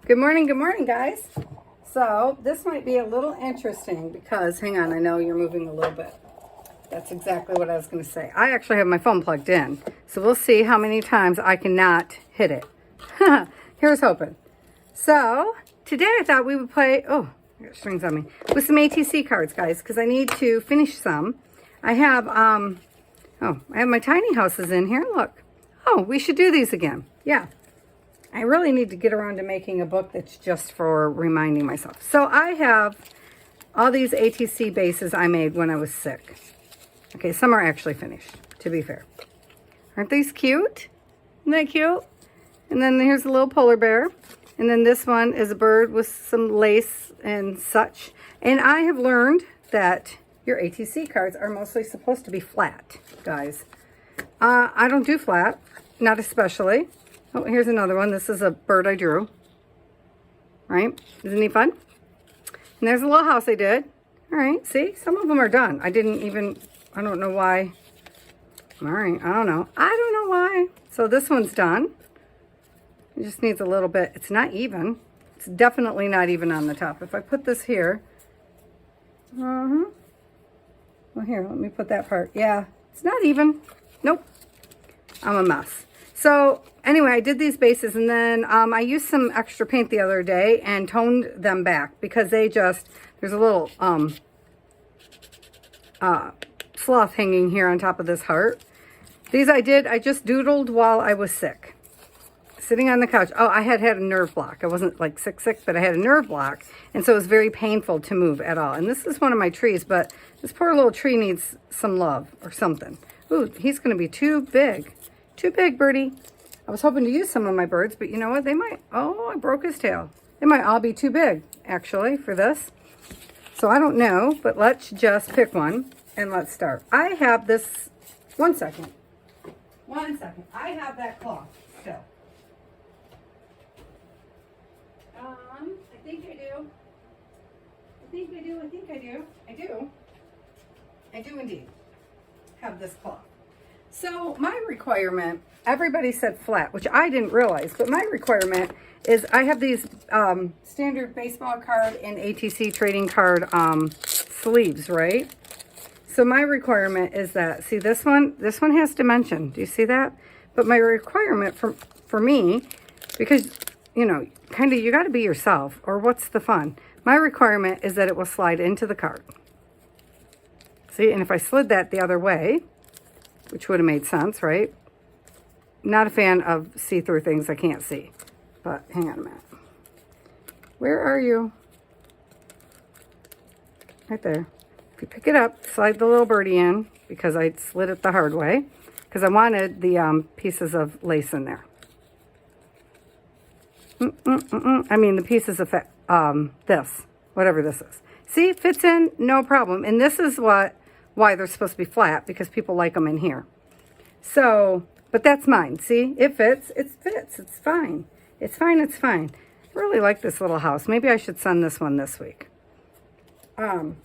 Good morning, guys. So this might be a little interesting because, hang on, I know you're moving a little bit. That's exactly what I was going to say. I actually have my phone plugged in, so we'll see how many times I cannot hit it. Here's hoping. So today I thought we would play, I got strings on me, with some ATC cards, guys, because I need to finish some. I have, I have my tiny houses in here. Look. Oh, we should do these again. Yeah. I really need to get around to making a book that's just for reminding myself. So I have all these ATC bases I made when I was sick. Okay, some are actually finished, to be fair. Aren't these cute? Isn't that cute? And then here's a little polar bear. And then this one is a bird with some lace and such. And I have learned that your ATC cards are mostly supposed to be flat, guys. I don't do flat, not especially. Oh, here's another one. This is a bird I drew. Right? Isn't he fun? And there's a little house I did. All right, see? Some of them are done. I don't know why. All right, I don't know why. So this one's done. It just needs a little bit. It's not even. It's definitely not even on the top. If I put this here. Well, here, let me put that part. Yeah, it's not even. Nope. I'm a mess. So anyway, I did these bases, and then I used some extra paint the other day and toned them back because there's a little sloth hanging here on top of this heart. These I just doodled while I was sick. Sitting on the couch. Oh, I had a nerve block. I wasn't like sick, but I had a nerve block. And so it was very painful to move at all. And this is one of my trees, but this poor little tree needs some love or something. Ooh, he's going to be too big. Too big, birdie. I was hoping to use some of my birds, but you know what? They might, I broke his tail. They might all be too big, actually, for this. So I don't know, but let's just pick one and let's start. I have this, one second. I have that cloth still. I think I do indeed have this cloth. So my requirement, everybody said flat, which I didn't realize, but my requirement is I have these standard baseball card and ATC trading card sleeves, right? So my requirement is that, see this one has dimension. Do you see that? But my requirement for me, because, you know, kind of you got to be yourself, or what's the fun? My requirement is that it will slide into the card. See, and if I slid that the other way, which would have made sense, right? Not a fan of see-through things I can't see. But hang on a minute. Where are you? Right there. If you pick it up, slide the little birdie in, because I slid it the hard way, because I wanted the pieces of lace in there. I mean the pieces of this, whatever this is. See, it fits in, no problem. And this is why they're supposed to be flat, because people like them in here. So, but that's mine. See, it fits. It's fine. It's fine. I really like this little house. Maybe I should send this one this week. So I'm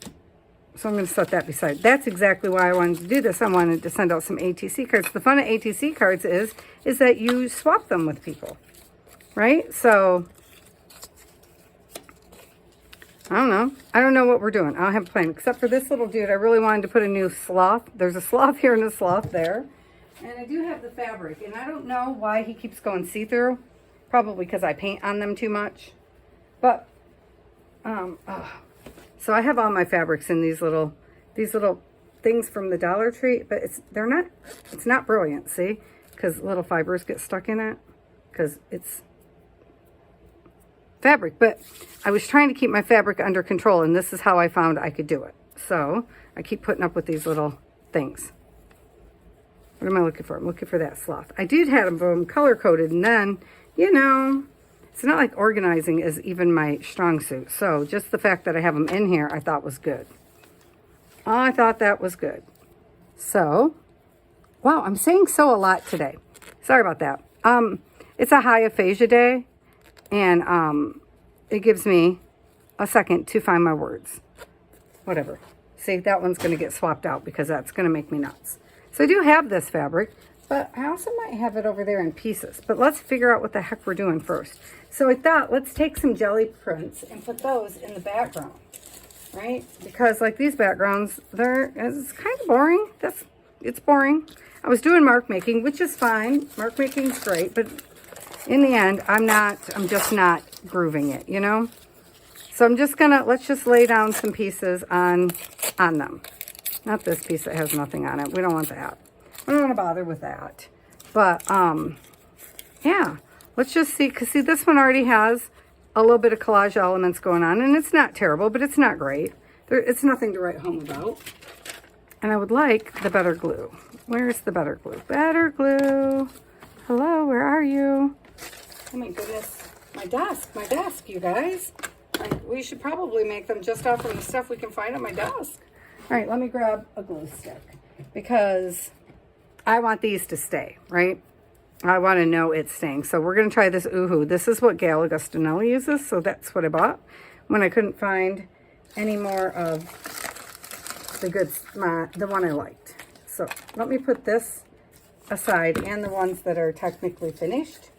going to set that beside. That's exactly why I wanted to do this. I wanted to send out some ATC cards. The fun of ATC cards is that you swap them with people, right? So I don't know what we're doing. I don't have a plan, except for this little dude. I really wanted to put a new sloth. There's a sloth here and a sloth there. And I do have the fabric, and I don't know why he keeps going see-through. Probably because I paint on them too much. But, so I have all my fabrics in these little things from the Dollar Tree, but it's not brilliant, see? Because little fibers get stuck in it, because it's fabric. But I was trying to keep my fabric under control, and this is how I found I could do it. So I keep putting up with these little things. What am I looking for? I'm looking for that sloth. I did have them color coded, and then, you know, it's not like organizing is even my strong suit. So just the fact that I have them in here, I thought was good. I thought that was good. So, wow, I'm saying so a lot today. Sorry about that. It's a high aphasia day, and it gives me a second to find my words. Whatever. See, that one's going to get swapped out because that's going to make me nuts. So I do have this fabric, But I also might have it over there in pieces. But let's figure out what the heck we're doing first. So I thought, let's take some jelly prints and put those in the background, right? Because like these backgrounds, it's kind of boring. It's boring. I was doing mark making, which is fine. Mark making's great, but in the end, I'm just not grooving it, you know? So I'm just gonna, let's just lay down some pieces on them. Not this piece that has nothing on it. We don't want that. I don't want to bother with that. But, yeah. Let's just see, because see, this one already has a little bit of collage elements going on, and it's not terrible, but it's not great. It's nothing to write home about. And I would like the better glue. Where's the better glue? Better glue. Hello, where are you? Oh my goodness. My desk, you guys. We should probably make them just off of the stuff we can find on my desk. All right, let me grab a glue stick because I want these to stay, right? I want to know it's staying. So we're going to try this Oohoo. This is what Gail Augustinelli uses, so that's what I bought when I couldn't find any more of the one I liked. So let me put this aside and the ones that are technically finished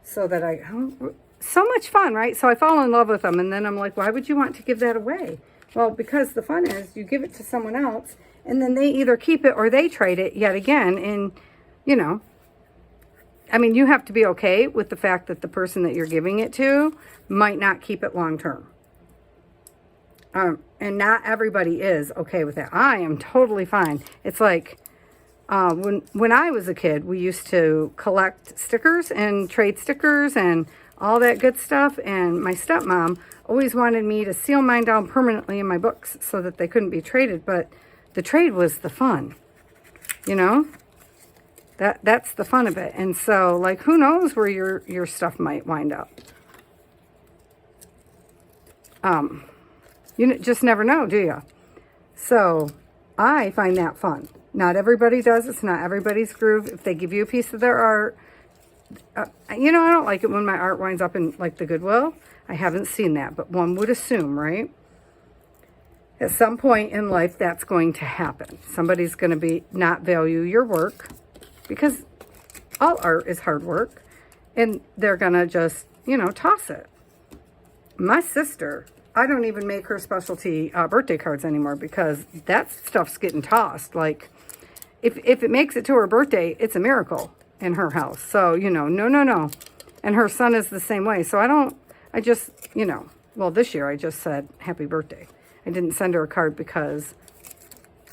so that so much fun, right? So I fall in love with them, and then I'm like, why would you want to give that away? Well, because the fun is you give it to someone else, and then they either keep it or they trade it yet again. And, you know, I mean, you have to be okay with the fact that the person that you're giving it to might not keep it long term. And not everybody is okay with that. I am totally fine. It's like when I was a kid, we used to collect stickers and trade stickers and all that good stuff. And my stepmom always wanted me to seal mine down permanently in my books so that they couldn't be traded. But the trade was the fun, you know? That's the fun of it. And so, like, who knows where your stuff might wind up? You just never know, do you? So I find that fun. Not everybody does. It's not everybody's groove. If they give you a piece of their art, you know, I don't like it when my art winds up in, like, the Goodwill. I haven't seen that, but one would assume, right? At some point in life, that's going to happen. Somebody's going to not value your work, because all art is hard work, and they're going to just, you know, toss it. My sister, I don't even make her specialty birthday cards anymore because that stuff's getting tossed. Like, if it makes it to her birthday, it's a miracle in her house. So, you know, no. And her son is the same way. So I just, you know, well, this year I just said happy birthday. I didn't send her a card because,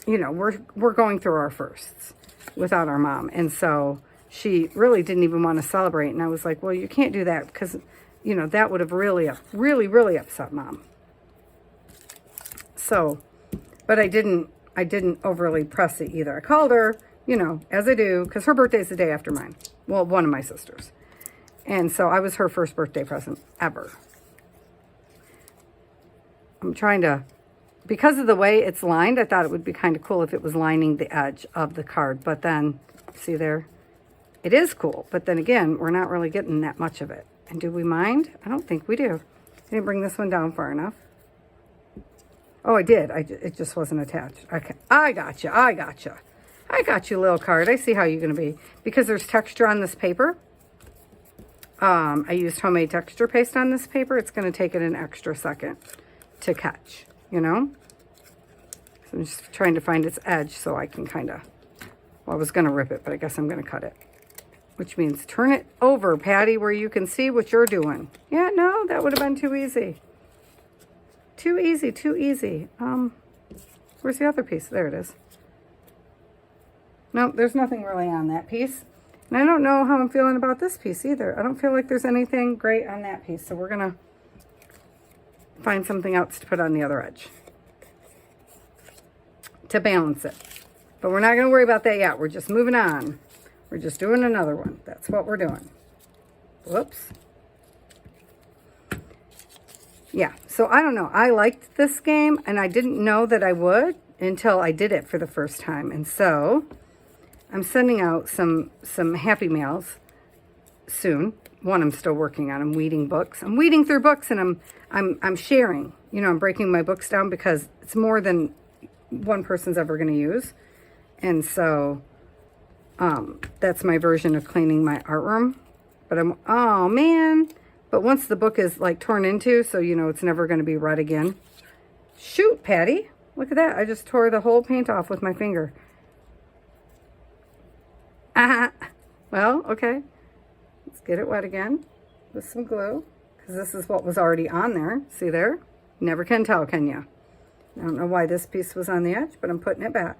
you know, we're going through our firsts without our mom. And so she really didn't even want to celebrate. And I was like, well, you can't do that because, you know, that would have really upset mom. So, but I didn't overly press it either. I called her, you know, as I do, because her birthday's the day after mine. Well, one of my sisters. And so I was her first birthday present ever. I'm trying to, because of the way it's lined, I thought it would be kind of cool if it was lining the edge of the card. But then, see there? It is cool. But then again, we're not really getting that much of it. And do we mind? I don't think we do. I didn't bring this one down far enough. Oh, I did. It just wasn't attached. Okay. I got you. I got you, little card. I see how you're going to be. Because there's texture on this paper. I used homemade texture paste on this paper. It's going to take it an extra second to catch, you know? So I'm just trying to find its edge so I can kind of, well, I was going to rip it, but I guess I'm going to cut it. Which means turn it over, Patty, where you can see what you're doing. Yeah, no, that would have been too easy. Too easy. Where's the other piece? There it is. No, there's nothing really on that piece. And I don't know how I'm feeling about this piece either. I don't feel like there's anything great on that piece. So we're going to find something else to put on the other edge to balance it. But we're not going to worry about that yet. We're just moving on. We're just doing another one. That's what we're doing. Whoops. Yeah, so I don't know. I liked this game, and I didn't know that I would until I did it for the first time. And so I'm sending out some happy mails soon. One I'm still working on. I'm weeding books. I'm weeding through books, and I'm sharing. You know, I'm breaking my books down because it's more than one person's ever going to use. And so That's my version of cleaning my art room. But oh man. But once the book is like torn into, so you know it's never going to be read again. Shoot, Patty. Look at that. I just tore the whole paint off with my finger. Well, okay. Let's get it wet again with some glue, because this is what was already on there. See there? Never can tell, can you? I don't know why this piece was on the edge, but I'm putting it back.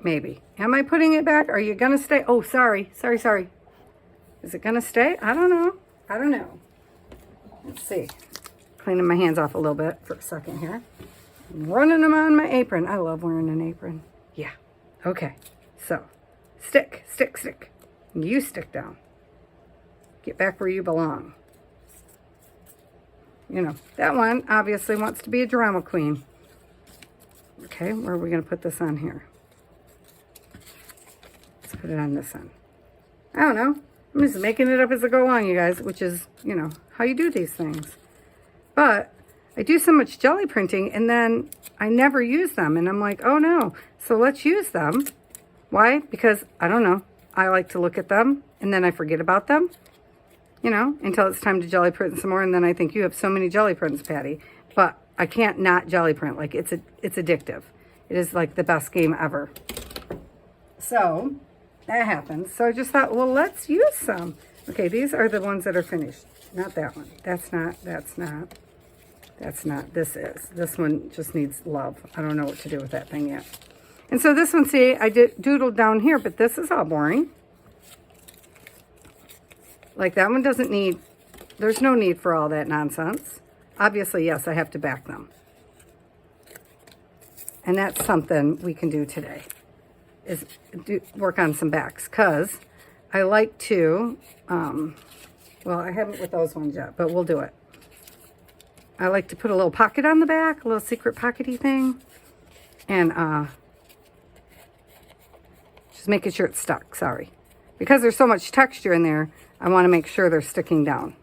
Maybe. Am I putting it back? Are you going to stay? Oh, sorry. Sorry. Is it going to stay? I don't know. Let's see. Cleaning my hands off a little bit for a second here. I'm running them on my apron. I love wearing an apron. Yeah. Okay. So, stick. You stick down. Get back where you belong. You know, that one obviously wants to be a drama queen. Okay, where are we going to put this on here? Let's put it on this end. I don't know. I'm just making it up as I go along, you guys, which is, you know, how you do these things. But I do so much jelly printing, and then I never use them. And I'm like, oh no. So let's use them. Why? Because, I don't know. I like to look at them, and then I forget about them. You know, until it's time to jelly print some more, and then I think you have so many jelly prints, Patty. But I can't not jelly print. Like, it's addictive. It is like the best game ever. So that happens. So I just thought, well, let's use some. Okay, these are the ones that are finished. Not that one. That's not. This is. This one just needs love. I don't know what to do with that thing yet. And so this one, see, I doodled down here, but this is all boring. Like that one doesn't need, there's no need for all that nonsense. Obviously, yes, I have to back them. And that's something we can do today, is work on some backs. Because I like to, well, I haven't with those ones yet, but we'll do it. I like to put a little pocket on the back, a little secret pockety thing. And just making sure it's stuck, sorry. Because there's so much texture in there, I want to make sure they're sticking down.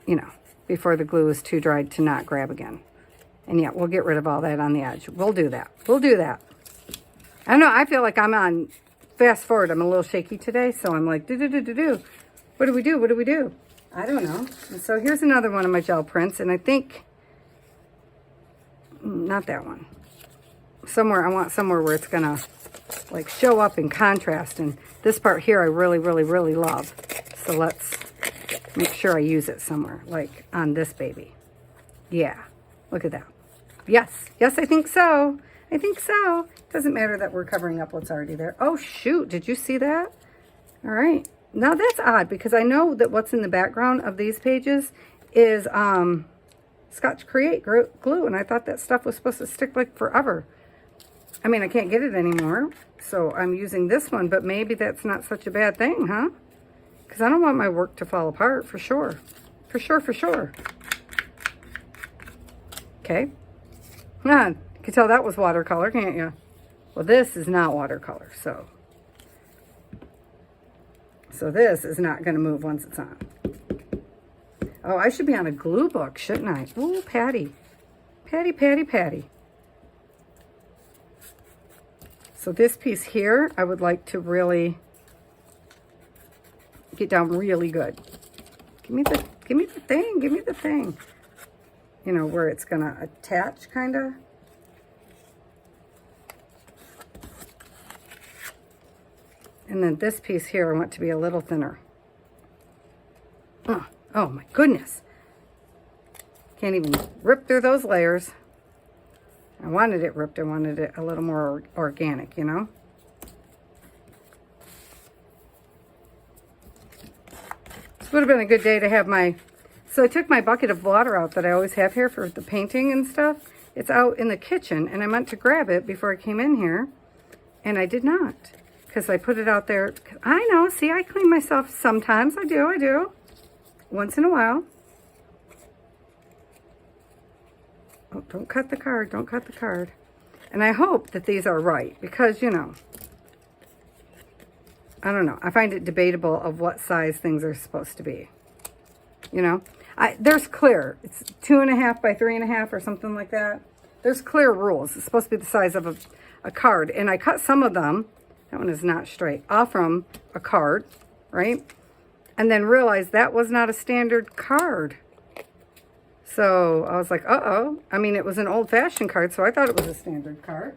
You know, before the glue is too dried to not grab again. And yeah, we'll get rid of all that on the edge. We'll do that. I don't know, I feel like I'm on fast forward. I'm a little shaky today, so I'm like, do. What do we do? I don't know. And so here's another one of my gel prints, and I think, not that one. I want somewhere where it's gonna like show up in contrast, and this part here I really love. So let's make sure I use it somewhere, like on this baby. Yeah, look at that. Yes, I think so. Doesn't matter that we're covering up what's already there. Oh shoot, did you see that? All right, now that's odd, because I know that what's in the background of these pages is Scotch Create glue, and I thought that stuff was supposed to stick like forever. I mean, I can't get it anymore, so I'm using this one, but maybe that's not such a bad thing, huh? Because I don't want my work to fall apart, for sure. For sure. Okay. Yeah, you can tell that was watercolor, can't you? Well, this is not watercolor, so this is not going to move once it's on. Oh, I should be on a glue book, shouldn't I? Ooh, Patty. So this piece here, I would like to really get down really good. Give me the thing. You know, where it's gonna attach, kinda. And then this piece here, I want to be a little thinner. Oh my goodness. Can't even rip through those layers. I wanted it ripped. I wanted it a little more organic, you know? This would have been a good day to have my... So I took my bucket of water out that I always have here for the painting and stuff. It's out in the kitchen, and I meant to grab it before I came in here, and I did not, because I put it out there. I know, see, I clean myself sometimes. I do. Once in a while. Oh, don't cut the card. And I hope that these are right, because, you know, I don't know. I find it debatable of what size things are supposed to be. You know, there's clear. It's 2.5 by 3.5 or something like that. There's clear rules. It's supposed to be the size of a card. And I cut some of them, that one is not straight, off from a card, right? And then realized that was not a standard card. So I was like, uh-oh. I mean, it was an old-fashioned card, so I thought it was a standard card.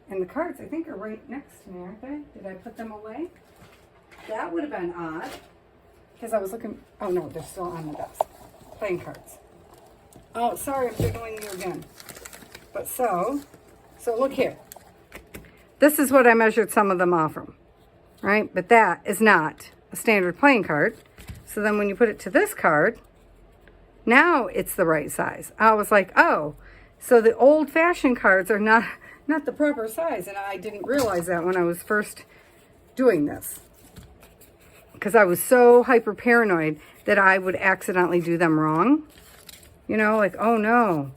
And the cards, I think, are right next to me, aren't they? Did I put them away? That would have been odd. Because I was looking, oh no, they're still on the desk. Playing cards. Oh, sorry, I'm jiggling you again. But so look here. This is what I measured some of them off from, right? But that is not a standard playing card. So then when you put it to this card, now it's the right size. I was like, oh, so the old-fashioned cards are not the proper size. And I didn't realize that when I was first doing this. Because I was so hyper paranoid that I would accidentally do them wrong. You know, like, oh no,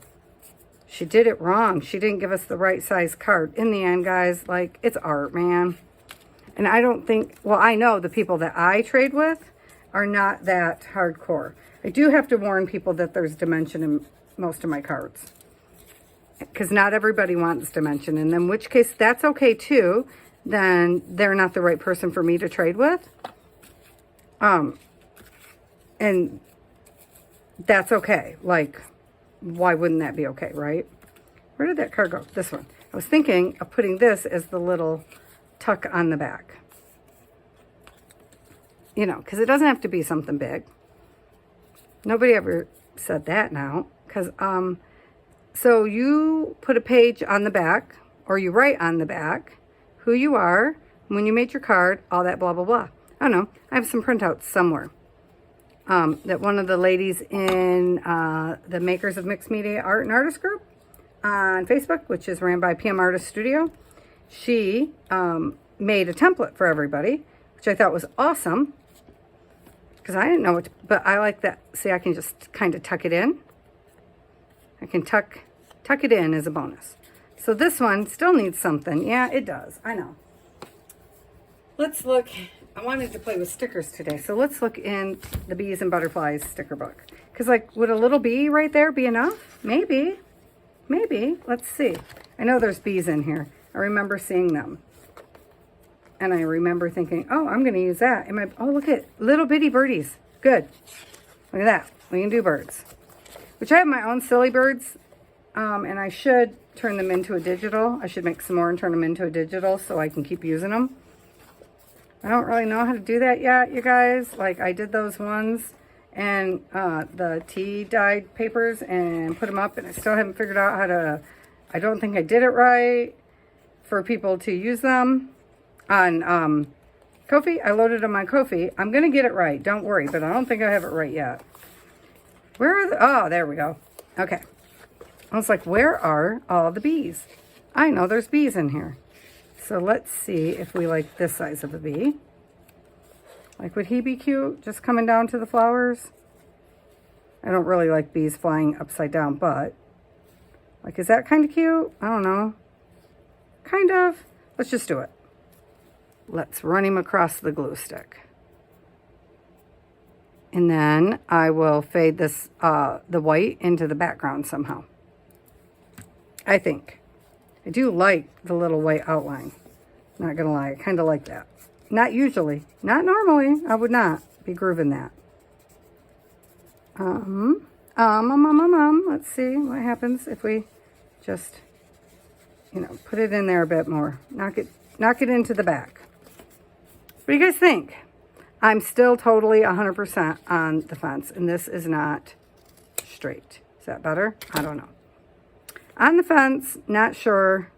she did it wrong. She didn't give us the right size card. In the end, guys, like, it's art, man. And I don't think, well, I know the people that I trade with are not that hardcore. I do have to warn people that there's dimension in most of my cards. Because not everybody wants dimension. And in which case, that's okay too. Then they're not the right person for me to trade with. And that's okay. Like, why wouldn't that be okay, right? Where did that card go? This one. I was thinking of putting this as the little tuck on the back. You know, because it doesn't have to be something big. Nobody ever said that now. Because, so you put a page on the back, or you write on the back who you are, when you made your card, all that blah, blah, blah. I don't know. I have some printouts somewhere. That one of the ladies in the Makers of Mixed Media Art and Artist group on Facebook, which is ran by PM Artist Studio, she made a template for everybody, which I thought was awesome. Because I didn't know what to, but I like that. See, I can just kind of tuck it in. I can tuck it in as a bonus. So this one still needs something. Yeah, it does. I know. Let's look. I wanted to play with stickers today, so let's look in the Bees and Butterflies sticker book. Because, like, would a little bee right there be enough? Maybe. Maybe. Let's see. I know there's bees in here. I remember seeing them. And I remember thinking, oh, I'm going to use that. Oh, look at little bitty birdies. Good. Look at that. We can do birds. Which I have my own silly birds, and I should turn them into a digital. I should make some more and turn them into a digital so I can keep using them. I don't really know how to do that yet, you guys. Like, I did those ones and the tea dyed papers and put them up, and I still haven't figured out how to, I don't think I did it right for people to use them on Ko-fi. I loaded them on Ko-fi. I'm going to get it right, don't worry, but I don't think I have it right yet. Where are the, oh, there we go. Okay. I was like, where are all the bees? I know there's bees in here. So let's see if we like this size of a bee. Like, would he be cute just coming down to the flowers? I don't really like bees flying upside down, but like, is that kind of cute? I don't know. Kind of. Let's just do it. Let's run him across the glue stick. And then I will fade this, the white into the background somehow. I think. I do like the little white outline. Not gonna lie, I kind of like that. Not usually, not normally. I would not be grooving that. Let's see what happens if we just, you know, put it in there a bit more. Knock it into the back. What do you guys think? I'm still totally 100% on the fence, and this is not straight. Is that better? I don't know. On the fence, not sure.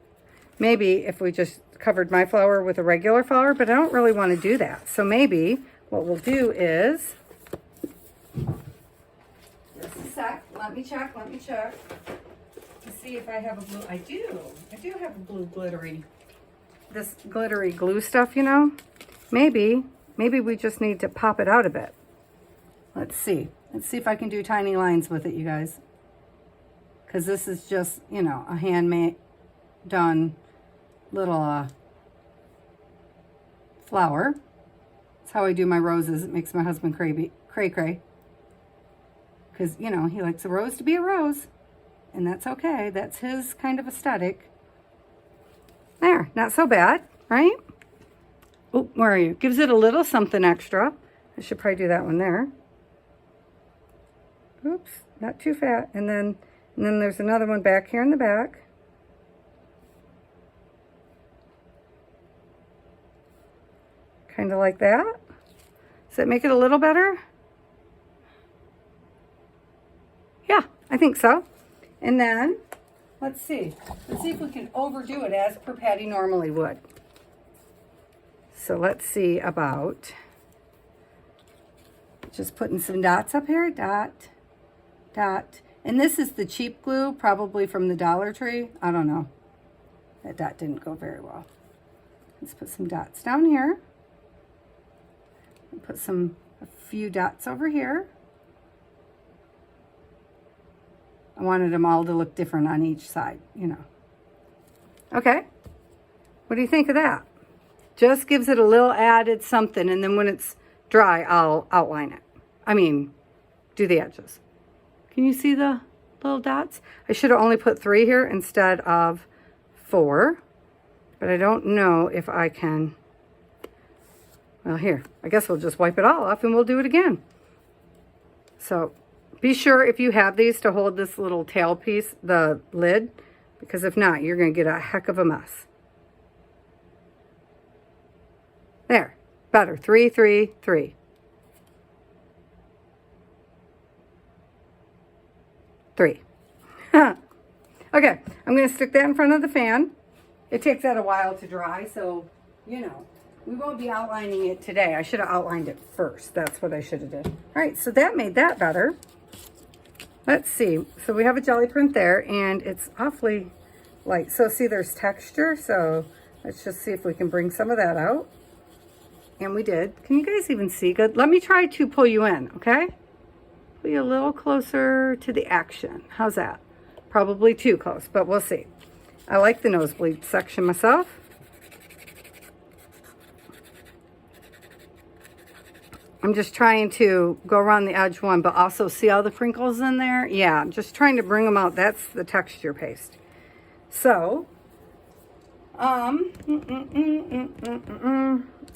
Maybe if we just covered my flower with a regular flower, but I don't really want to do that. So maybe what we'll do is, just a sec, let me check to see if I have a blue. I do have a blue glittery, this glittery glue stuff, you know. Maybe we just need to pop it out a bit. Let's see if I can do tiny lines with it, you guys. Because this is just, you know, a handmade, done little flower. That's how I do my roses. It makes my husband cray. Because, you know, he likes a rose to be a rose. And that's okay. That's his kind of aesthetic. There, not so bad, right? Oh, where are you? Gives it a little something extra. I should probably do that one there. Oops, not too fat. And then there's another one back here in the back. Kind of like that. Does that make it a little better? Yeah, I think so. And then, let's see. Let's see if we can overdo it as per Patty normally would. So let's see about just putting some dots up here. Dot, dot. And this is the cheap glue, probably from the Dollar Tree. I don't know. That dot didn't go very well. Let's put some dots down here. Put a few dots over here. I wanted them all to look different on each side, you know. Okay. What do you think of that? Just gives it a little added something, and then when it's dry, I'll outline it. I mean, do the edges. Can you see the little dots? I should have only put 3 here instead of 4, but I don't know if I can. Well, here, I guess we'll just wipe it all off and we'll do it again. So be sure if you have these to hold this little tail piece, the lid, because if not, you're going to get a heck of a mess. There, better. 3, 3, 3. 3. Okay, I'm going to stick that in front of the fan. It takes that a while to dry, so, you know, we won't be outlining it today. I should have outlined it first. That's what I should have did. All right, so that made that better. Let's see. So we have a jelly print there, and it's awfully light. So see, there's texture, so let's just see if we can bring some of that out. And we did. Can you guys even see good? Let me try to pull you in, okay? Pull you a little closer to the action. How's that? Probably too close, but we'll see. I like the nosebleed section myself. I'm just trying to go around the edge one, but also see all the crinkles in there? Yeah, I'm just trying to bring them out. That's the texture paste. So, I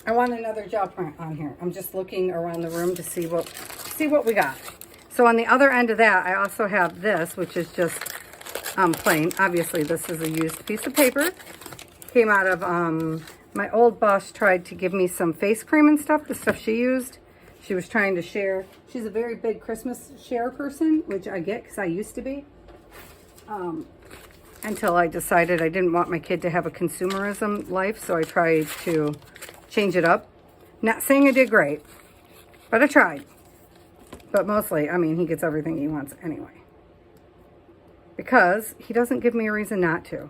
want another gel print on here. I'm just looking around the room to see what we got. So on the other end of that, I also have this, which is just plain. Obviously, this is a used piece of paper. Came out of, my old boss tried to give me some face cream and stuff, the stuff she used. She was trying to share. She's a very big Christmas share person, which I get because I used to be. Until I decided I didn't want my kid to have a consumerism life, so I tried to change it up. Not saying I did great, but I tried. But mostly, I mean, he gets everything he wants anyway. Because he doesn't give me a reason not to.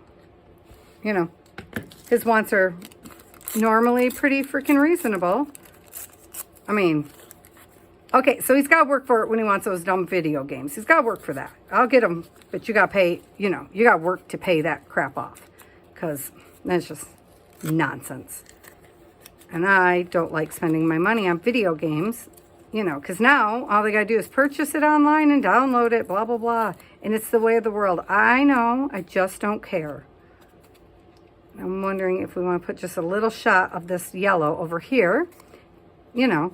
You know, his wants are normally pretty freaking reasonable. I mean, okay, so he's got to work for it when he wants those dumb video games. He's got to work for that. I'll get him, but you got to pay, you know, you got to work to pay that crap off. Because that's just nonsense. And I don't like spending my money on video games. You know, because now all they got to do is purchase it online and download it, blah, blah, blah. And it's the way of the world. I know, I just don't care. I'm wondering if we want to put just a little shot of this yellow over here, you know,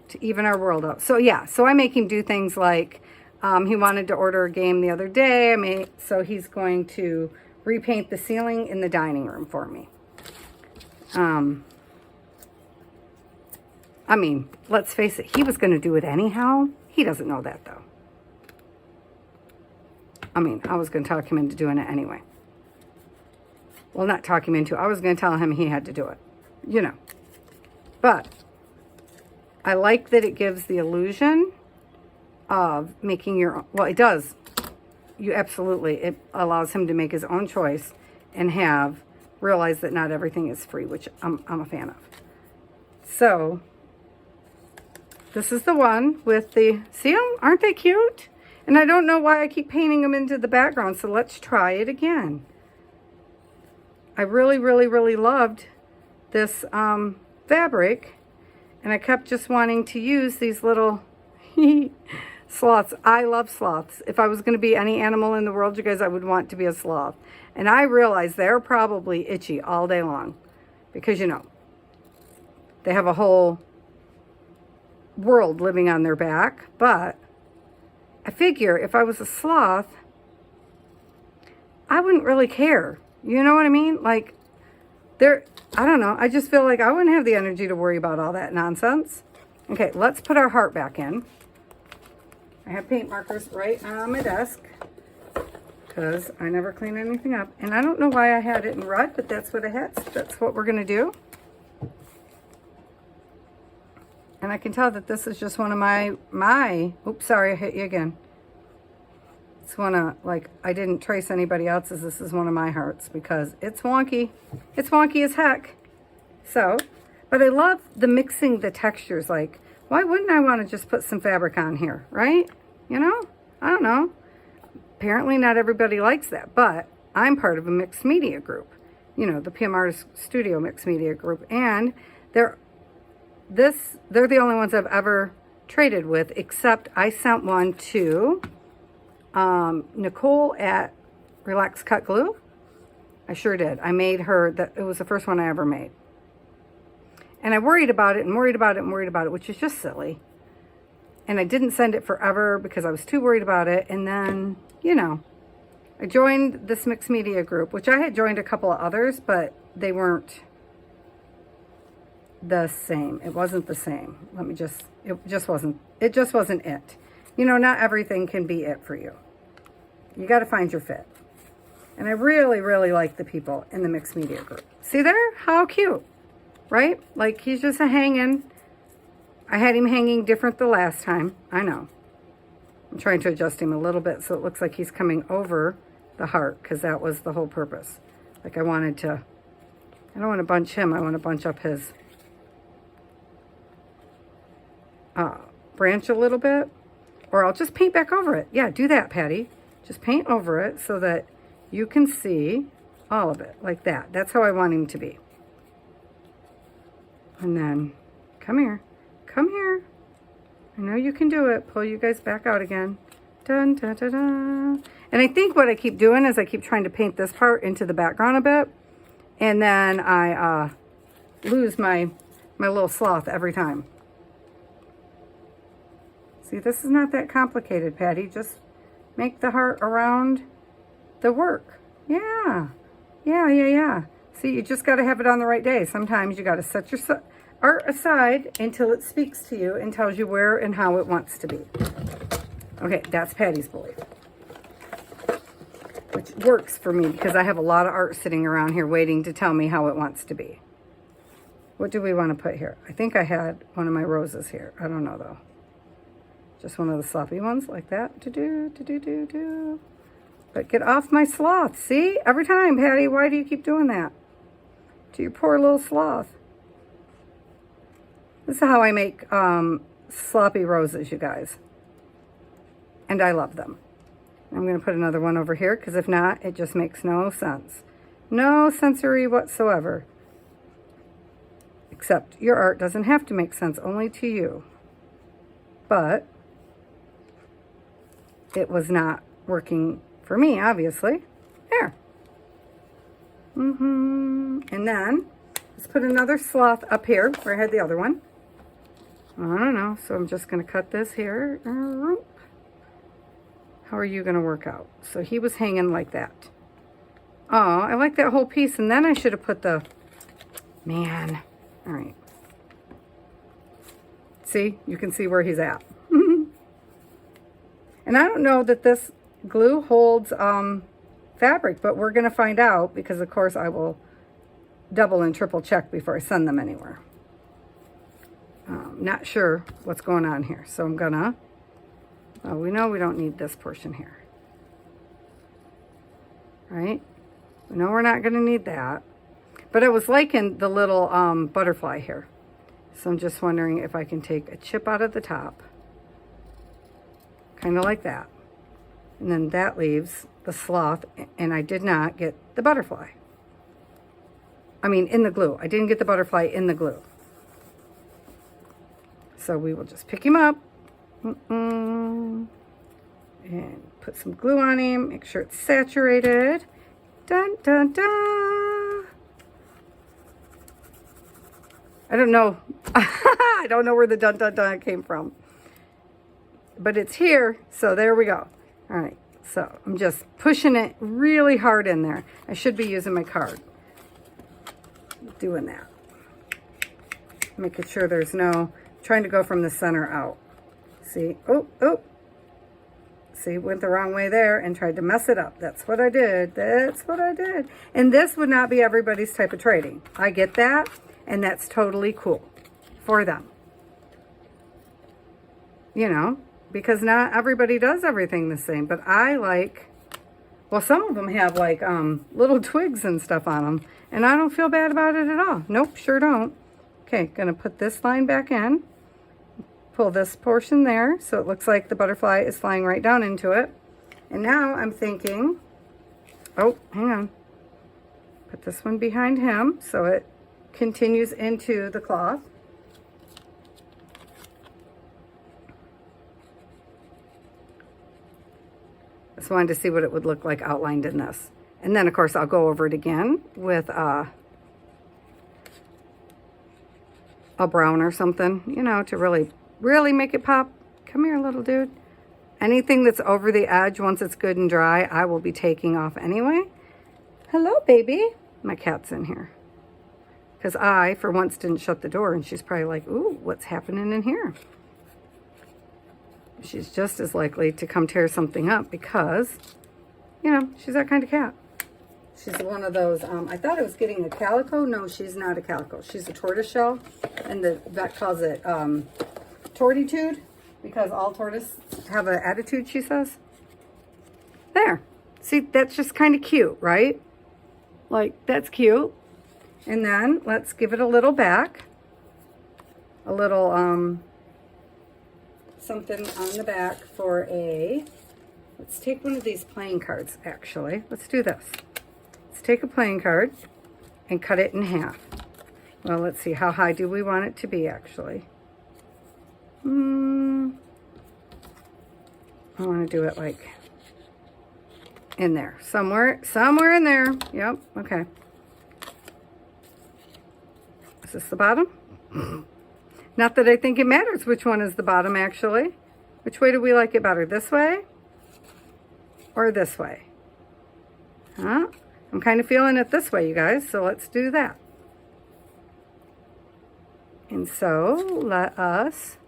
to even our world out. So, yeah, so I make him do things like he wanted to order a game the other day. So he's going to repaint the ceiling in the dining room for me. I mean, let's face it, he was going to do it anyhow. He doesn't know that, though. I mean, I was going to talk him into doing it anyway. Well, not talk him into it. I was going to tell him he had to do it, you know. But I like that it gives the illusion of making your own. Well, it does. You absolutely. It allows him to make his own choice and realize that not everything is free, which I'm a fan of. So this is the one with the, see them? Aren't they cute? And I don't know why I keep painting them into the background, so let's try it again. I really, really, really loved this fabric, and I kept just wanting to use these little Sloths. I love sloths. If I was going to be any animal in the world, you guys, I would want to be a sloth. And I realize they're probably itchy all day long because, you know, they have a whole world living on their back. But I figure if I was a sloth, I wouldn't really care. You know what I mean? Like, I don't know. I just feel like I wouldn't have the energy to worry about all that nonsense. Okay, let's put our heart back in. I have paint markers right on my desk because I never clean anything up. And I don't know why I had it in red, but that's what I had. So that's what we're going to do. And I can tell that this is just one of my, oops, sorry, I hit you again. It's one of, like, I didn't trace anybody else's. This is one of my hearts because it's wonky. It's wonky as heck. So, but I love the mixing the textures. Like, why wouldn't I want to just put some fabric on here, right? You know, I don't know. Apparently not everybody likes that, but I'm part of a mixed media group. You know, the PM Artist Studio mixed media group. And they're the only ones I've ever traded with, except I sent one to Nicole at Relax Cut Glue. I sure did. I made her, it was the first one I ever made. And I worried about it and worried about it and worried about it, which is just silly. And I didn't send it forever because I was too worried about it. And then, you know, I joined this mixed media group, which I had joined a couple of others, but they weren't the same. It wasn't the same. It just wasn't it. You know, not everything can be it for you. You got to find your fit. And I really, really like the people in the mixed media group. See there? How cute. Right? Like, he's just hanging. I had him hanging different the last time. I know. I'm trying to adjust him a little bit so it looks like he's coming over the heart, because that was the whole purpose. Like, I don't want to bunch him. I want to bunch up his branch a little bit. Or I'll just paint back over it. Yeah, do that, Patty. Just paint over it so that you can see all of it like that. That's how I want him to be. And then, come here. Come here. I know you can do it. Pull you guys back out again. Dun, dun, dun, dun. And I think what I keep doing is I keep trying to paint this part into the background a bit. And then I lose my little sloth every time. See, this is not that complicated, Patty. Just make the heart around the work. Yeah. Yeah. See, you just got to have it on the right day. Sometimes you got to set your art aside until it speaks to you and tells you where and how it wants to be. Okay, that's Patty's belief. Which works for me because I have a lot of art sitting around here waiting to tell me how it wants to be. What do we want to put here? I think I had one of my roses here. I don't know, though. Just one of the sloppy ones like that. Do. But get off my sloth. See? Every time, Patty. Why do you keep doing that? To your poor little sloth. This is how I make sloppy roses, you guys. And I love them. I'm going to put another one over here because if not, it just makes no sense. No sensory whatsoever. Except your art doesn't have to make sense only to you. But it was not working for me, obviously. There. And then let's put another sloth up here where I had the other one. I don't know. So I'm just going to cut this here. How are you going to work out? So he was hanging like that. Oh, I like that whole piece. And then I should have put the... Man. All right. See? You can see where he's at. And I don't know that this glue holds fabric, but we're going to find out because, of course, I will double and triple check before I send them anywhere. Not sure what's going on here. So I'm going to... Well, we know we don't need this portion here. Right? We know we're not going to need that. But I was liking the little butterfly here. So I'm just wondering if I can take a chip out of the top. Kind of like that. And then that leaves the sloth. And I did not get the butterfly. I mean, in the glue. I didn't get the butterfly in the glue. So we will just pick him up. And put some glue on him. Make sure it's saturated. Dun, dun, dun. I don't know. I don't know where the dun, dun, dun came from. But it's here, so there we go. All right, so I'm just pushing it really hard in there. I should be using my card. Doing that. Making sure there's no, trying to go from the center out. See, oh, see, went the wrong way there and tried to mess it up. That's what I did. That's what I did. And this would not be everybody's type of trading. I get that, and that's totally cool for them. You know, because not everybody does everything the same, but I like, well, some of them have like little twigs and stuff on them, and I don't feel bad about it at all. Nope, sure don't. Okay, gonna put this line back in, pull this portion there, so it looks like the butterfly is flying right down into it. And now I'm thinking, oh, hang on, put this one behind him so it continues into the cloth. Just wanted to see what it would look like outlined in this. And then, of course, I'll go over it again with a brown or something, you know, to really make it pop. Come here, little dude. Anything that's over the edge, once it's good and dry, I will be taking off anyway. Hello, baby. My cat's in here. Because I, for once, didn't shut the door, and she's probably like, ooh, what's happening in here? She's just as likely to come tear something up because, you know, she's that kind of cat. She's one of those, I thought I was getting a calico. No, she's not a calico. She's a tortoiseshell, and the vet calls it tortitude because all tortoises have an attitude, she says. There. See, that's just kind of cute, right? Like, that's cute. And then let's give it a little back. A little, something on the back for a, let's take one of these playing cards, actually. Let's do this. Let's take a playing card and cut it in half. Well, let's see, how high do we want it to be, actually? I want to do it like in there, somewhere in there. Yep, okay. Is this the bottom? Not that I think it matters which one is the bottom, actually. Which way do we like it better? This way or this way? Huh? I'm kind of feeling it this way, you guys, so let's do that. And so let us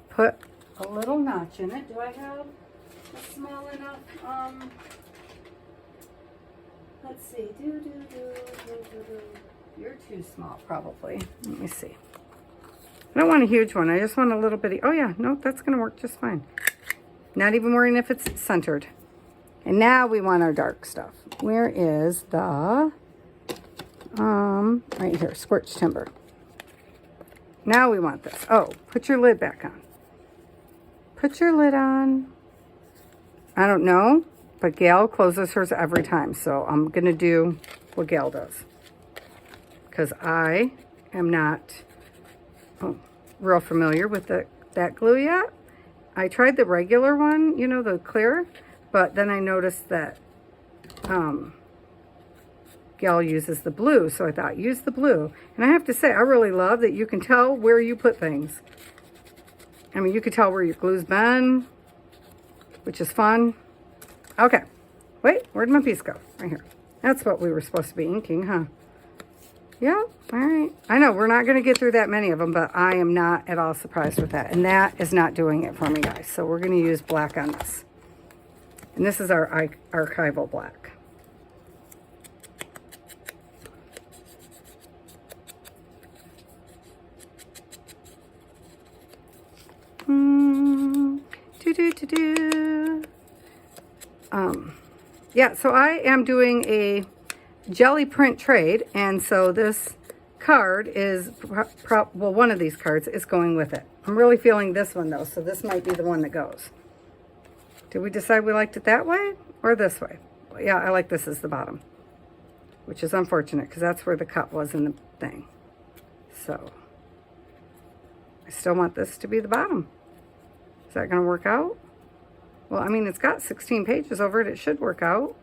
put a little notch in it. Do I have a small enough, let's see. You're too small, probably. Let me see. I don't want a huge one. I just want a little bitty. Oh yeah, no, that's going to work just fine. Not even worrying if it's centered. And now we want our dark stuff. Where is the, right here, squirch timber. Now we want this. Oh, put your lid back on. Put your lid on. I don't know, but Gail closes hers every time. So I'm going to do what Gail does. Because I am not real familiar with that glue yet. I tried the regular one, you know, the clear, but then I noticed that Gail uses the blue, so I thought, use the blue. And I have to say, I really love that you can tell where you put things. I mean, you can tell where your glue's been, which is fun. Okay, wait, where'd my piece go? Right here. That's what we were supposed to be inking, huh? Yeah, all right. I know we're not going to get through that many of them, but I am not at all surprised with that. And that is not doing it for me, guys. So we're going to use black on this. And this is our archival black. Yeah, so I am doing a jelly print trade, and so this card is, well, one of these cards is going with it. I'm really feeling this one, though, so this might be the one that goes. Did we decide we liked it that way or this way? Well, yeah, I like this as the bottom, which is unfortunate because that's where the cut was in the thing. So I still want this to be the bottom. Is that going to work out? Well, I mean, it's got 16 pages over it. It should work out.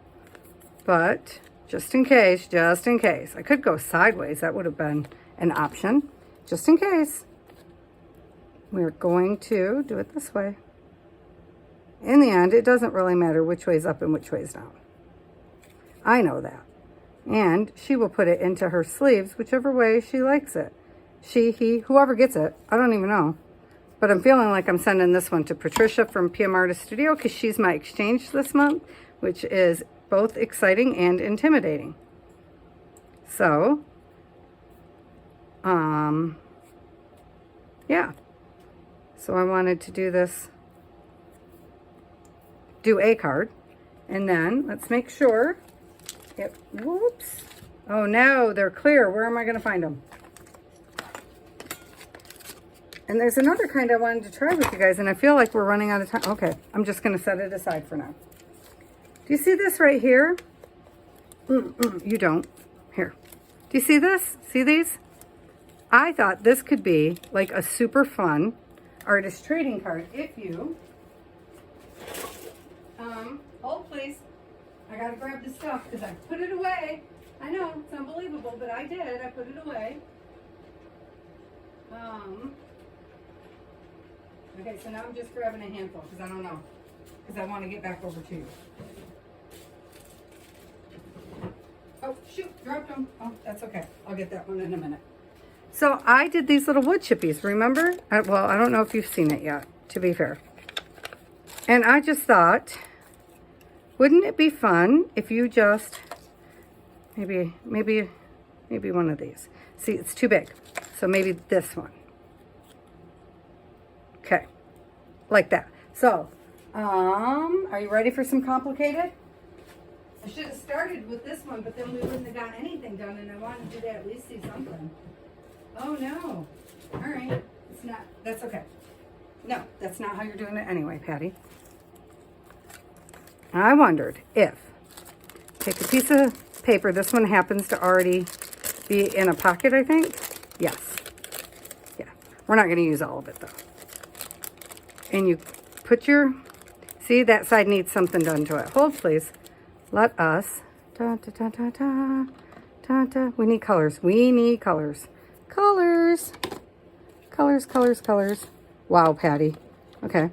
But just in case, I could go sideways. That would have been an option. Just in case, we're going to do it this way. In the end, it doesn't really matter which way's up and which way's down. I know that. And she will put it into her sleeves, whichever way she likes it. She, he, whoever gets it. I don't even know. But I'm feeling like I'm sending this one to Patricia from PM Artist Studio because she's my exchange this month, which is both exciting and intimidating. So, yeah. So I wanted to do this, do a card, and then let's make sure, whoops. Oh no, they're clear. Where am I going to find them? And there's another kind I wanted to try with you guys, and I feel like we're running out of time. Okay, I'm just going to set it aside for now. Do you see this right here? You don't. Here. Do you see this? See these? I thought this could be like a super fun artist trading card if you... hold please. I got to grab the stuff because I put it away. I know, it's unbelievable, but I did. I put it away. Okay, so now I'm just grabbing a handful because I don't know. Because I want to get back over to you. Oh, shoot, dropped them. Oh, that's okay. I'll get that one in a minute. So I did these little wood chippies, remember? Well, I don't know if you've seen it yet, to be fair. And I just thought, wouldn't it be fun if you just, maybe one of these. See, it's too big. So maybe this one. Okay, like that. So, are you ready for some complicated? I should have started with this one, but then we wouldn't have got anything done, and I wanted you to at least see something. Oh, no. All right. It's not. That's okay. No, that's not how you're doing it anyway, Patty. I wondered if, take a piece of paper. This one happens to already be in a pocket, I think. Yes. Yeah. We're not going to use all of it, though. And you put your, see, that side needs something done to it. Hold, please. Let us, we need colors. We need colors. Colors. Colors, colors, colors. Wow, Patty. Okay.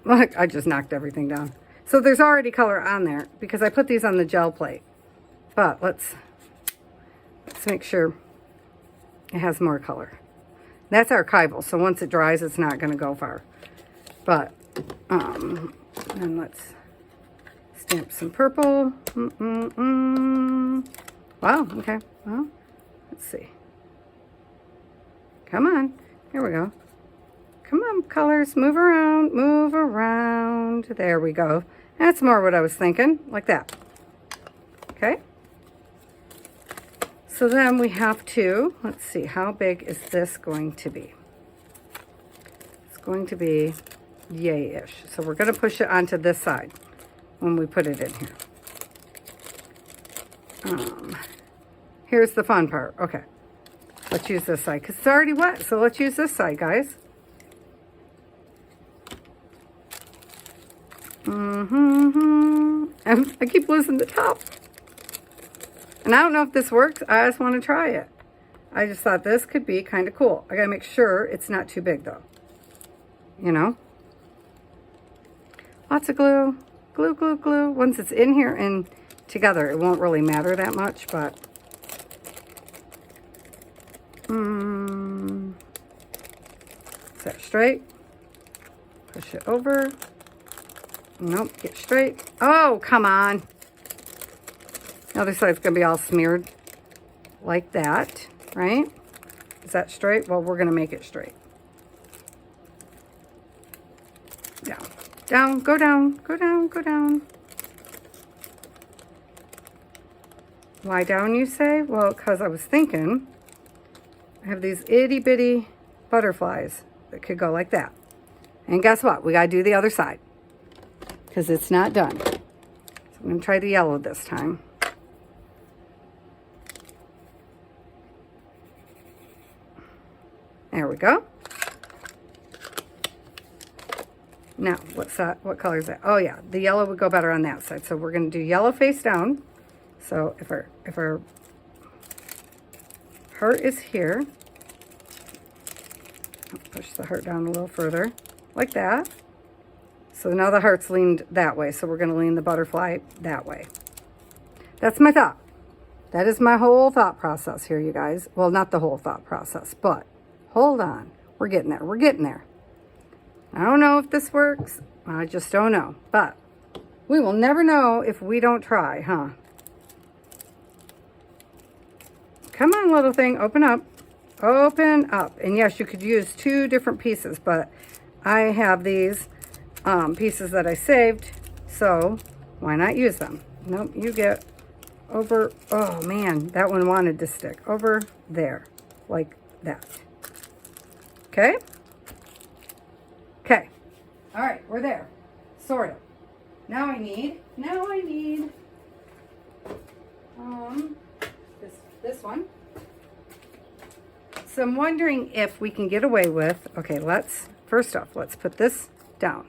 Look, I just knocked everything down. So there's already color on there because I put these on the gel plate. But let's make sure it has more color. That's archival, so once it dries, it's not going to go far. But, and let's stamp some purple. Wow, okay. Well, let's see. Come on. Here we go. Come on, colors. Move around. Move around. There we go. That's more what I was thinking. Like that. Okay. So then we have to, let's see, how big is this going to be? It's going to be yay-ish. So we're going to push it onto this side when we put it in here. Here's the fun part. Okay. Let's use this side because it's already wet. So let's use this side, guys. And I keep losing the top. And I don't know if this works. I just want to try it. I just thought this could be kind of cool. I got to make sure it's not too big, though. You know? Lots of glue. Glue, glue, glue. Once it's in here and together, it won't really matter that much, but... set straight. Push it over. Nope, get straight. Oh, come on. The other side's going to be all smeared like that, right? Is that straight? Well, we're going to make it straight. Down, down, go down, go down, go down. Why down, you say? Well, because I was thinking I have these itty bitty butterflies that could go like that. And guess what? We got to do the other side because it's not done. So I'm going to try the yellow this time. There we go. Now, what color is that? Oh yeah, the yellow would go better on that side. So we're going to do yellow face down. So if our heart is here, I'll push the heart down a little further, like that. So now the heart's leaned that way, so we're going to lean the butterfly that way. That's my thought. That is my whole thought process here, you guys. Well, not the whole thought process, but hold on. We're getting there. We're getting there. I don't know if this works. I just don't know. But we will never know if we don't try, huh? Come on, little thing. Open up. Open up. And yes, you could use 2 different pieces, but I have these pieces that I saved, so why not use them? Nope, you get over, oh man, that one wanted to stick over there, like that. Okay? Okay. All right, we're there. Sort of. Now I need this one. So I'm wondering if we can get away with, okay, first off, let's put this down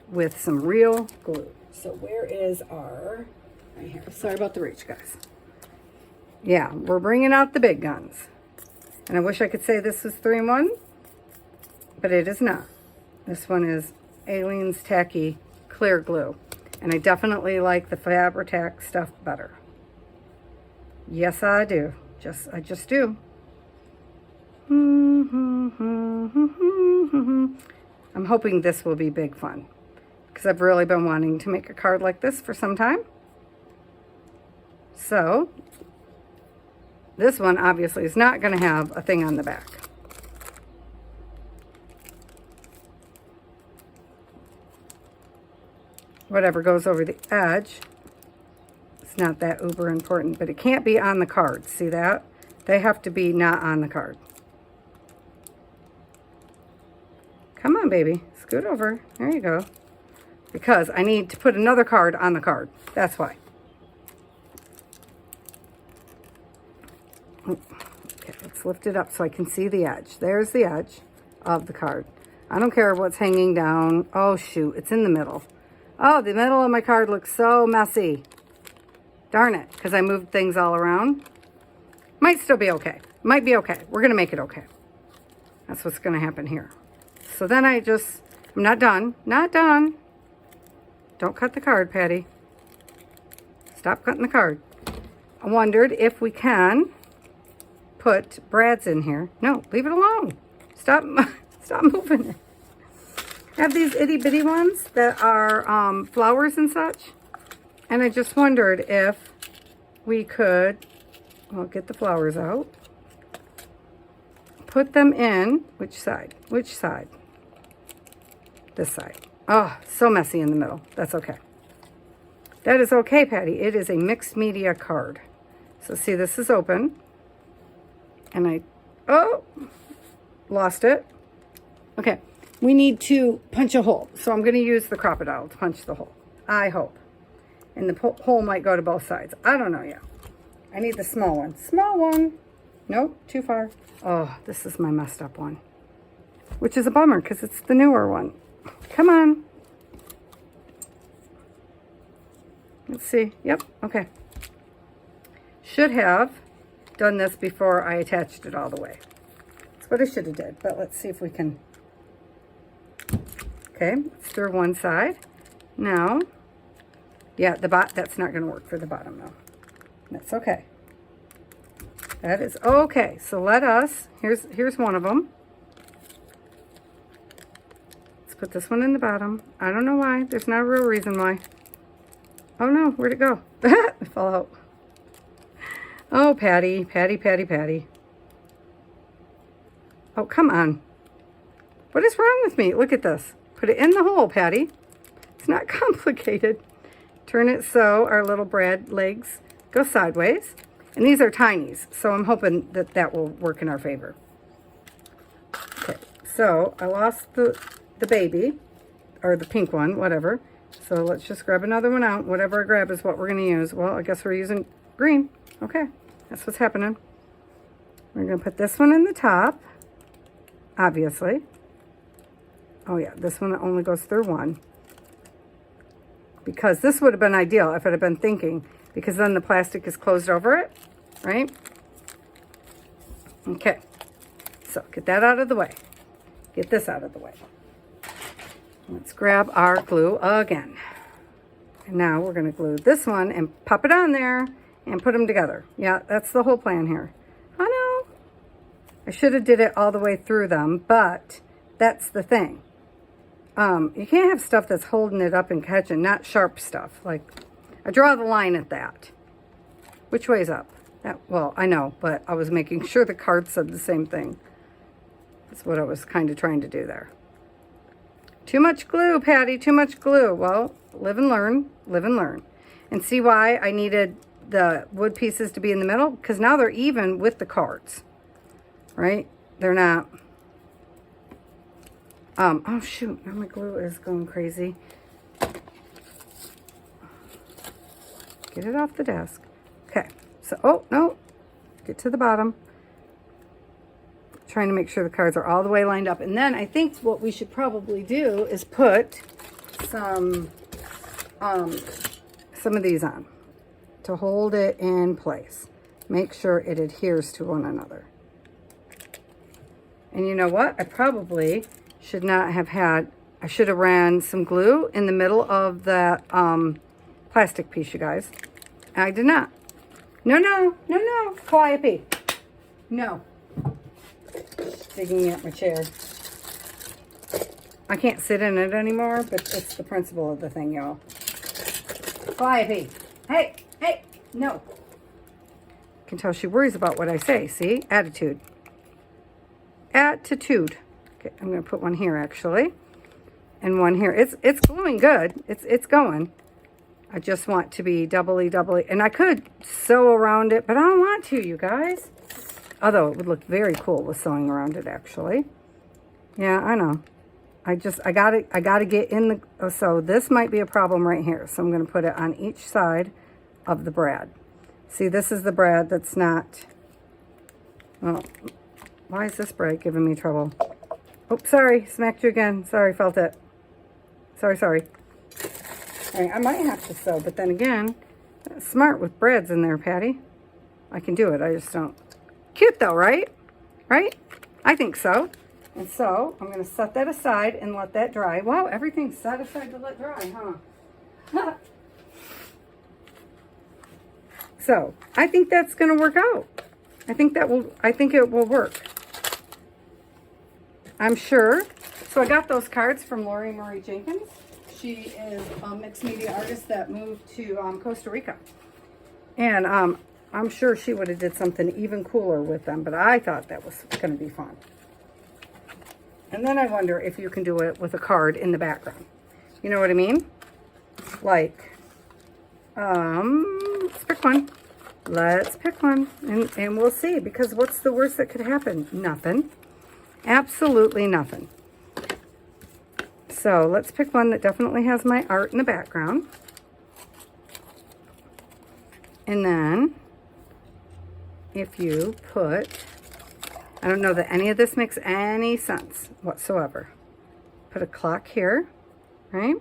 with some real glue. So where is our, right here. Sorry about the reach, guys. Yeah, we're bringing out the big guns. And I wish I could say this was 3-in-1, but it is not. This one is Aleene's Tacky Clear Glue. And I definitely like the Fabri-Tac stuff better. Yes, I do. I just do. I'm hoping this will be big fun, because I've really been wanting to make a card like this for some time. So this one obviously is not going to have a thing on the back. Whatever goes over the edge, it's not that uber important, but it can't be on the card. See that? They have to be not on the card. Come on, baby. Scoot over. There you go. Because I need to put another card on the card. That's why. Okay, let's lift it up so I can see the edge. There's the edge of the card. I don't care what's hanging down. Oh, shoot. It's in the middle. Oh, the middle of my card looks so messy. Darn it, because I moved things all around. Might still be okay. Might be okay. We're going to make it okay. That's what's going to happen here. So then I'm not done. Not done. Don't cut the card, Patty. Stop cutting the card. I wondered if we can put brads in here. No, leave it alone. Stop moving it. I have these itty bitty ones that are flowers and such. And I just wondered if we could, well, get the flowers out. Put them in, which side? Which side? This side. Oh, so messy in the middle. That's okay. That is okay, Patty. It is a mixed media card. So see, this is open. And lost it. Okay, we need to punch a hole. So I'm going to use the crocodile to punch the hole. I hope. And the hole might go to both sides. I don't know yet. I need the small one. Small one. Nope, too far. Oh, this is my messed up one. Which is a bummer because it's the newer one. Come on. Let's see. Yep, okay. Should have done this before I attached it all the way. That's what I should have did, but let's see if we can. Okay, let's through one side. Now, yeah, that's not going to work for the bottom though. That's okay. That is okay. So let us, here's one of them. Let's put this one in the bottom. I don't know why. There's not a real reason why. Oh no, where'd it go? It fell out. Oh, Patty. Oh, come on. What is wrong with me? Look at this. Put it in the hole, Patty. It's not complicated. Turn it so our little brad legs go sideways. And these are tinies, so I'm hoping that that will work in our favor. Okay, so I lost the baby, or the pink one, whatever. So let's just grab another one out. Whatever I grab is what we're going to use. Well, I guess we're using green. Okay, that's what's happening. We're going to put this one in the top, obviously. Oh yeah, this one only goes through one. Because this would have been ideal if it had been thinking, because then the plastic is closed over it, right? Okay, so get that out of the way. Get this out of the way. Let's grab our glue again. And now we're going to glue this one and pop it on there and put them together. Yeah, that's the whole plan here. I know. I should have did it all the way through them, but that's the thing. You can't have stuff that's holding it up and catching, not sharp stuff. Like, I draw the line at that. Which way's up? That, well, I know, but I was making sure the card said the same thing. That's what I was kind of trying to do there. Too much glue, Patty, too much glue. Well, live and learn, live and learn. And see why I needed the wood pieces to be in the middle? Because now they're even with the cards, right? They're not. Oh shoot, now my glue is going crazy. Get it off the desk. Okay, so, oh, no, get to the bottom. Trying to make sure the cards are all the way lined up. And then I think what we should probably do is put some of these on to hold it in place. Make sure it adheres to one another. And you know what? I probably should not have had, I should have ran some glue in the middle of that plastic piece, you guys. I did not. No, no, no, no. Calliope. No. Digging at my chair. I can't sit in it anymore, but it's the principle of the thing, y'all. Calliope. Hey, hey, no. You can tell she worries about what I say. See? Attitude. Attitude. Okay, I'm going to put one here, actually. And one here. It's gluing good. It's going. I just want to be doubly. And I could sew around it, but I don't want to, you guys. Although it would look very cool with sewing around it, actually. Yeah, I know. I gotta get in the, oh, so this might be a problem right here. So I'm gonna put it on each side of the brad. See, this is the brad that's not, well, why is this brad giving me trouble? Oh, sorry, smacked you again. Sorry, felt it. Sorry. All right, I might have to sew, but then again, smart with brads in there, Patty. I can do it, I just don't. Cute though, right? Right? I think so. And so, I'm going to set that aside and let that dry. Wow, everything's set aside to let dry, huh? So, I think that's going to work out. I think it will work. I'm sure. So, I got those cards from Lori Marie Jenkins. She is a mixed media artist that moved to Costa Rica. And I'm sure she would have did something even cooler with them, but I thought that was going to be fun. And then I wonder if you can do it with a card in the background. You know what I mean? Like, let's pick one. Let's pick one, and we'll see, because what's the worst that could happen? Nothing. Absolutely nothing. So let's pick one that definitely has my art in the background. And then, if you put, I don't know that any of this makes any sense whatsoever. Put a clock here, right?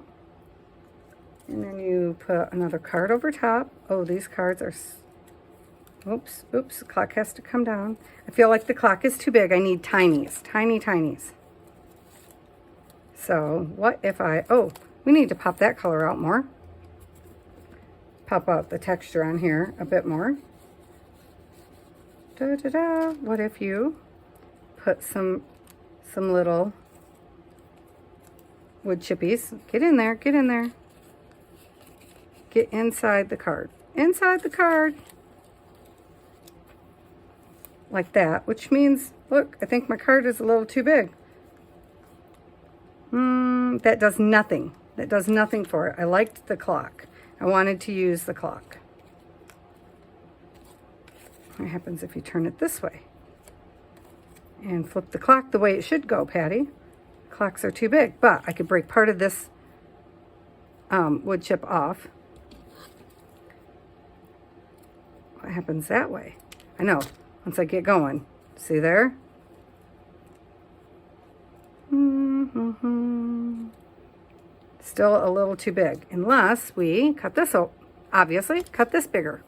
And then you put another card over top. Oh, these cards are, oops, the clock has to come down. I feel like the clock is too big. I need tinies, tinies. So what if oh, we need to pop that color out more. Pop out the texture on here a bit more. What if you put some little wood chippies. Get in there. Get inside the card. Like that, which means, look, I think my card is a little too big. That does nothing. That does nothing for it. I liked the clock. I wanted to use the clock. What happens if you turn it this way? And flip the clock the way it should go, Patty. Clocks are too big, but I could break part of this wood chip off. What happens that way? I know, once I get going. See there? Still a little too big, unless we cut this out. Obviously, cut this bigger.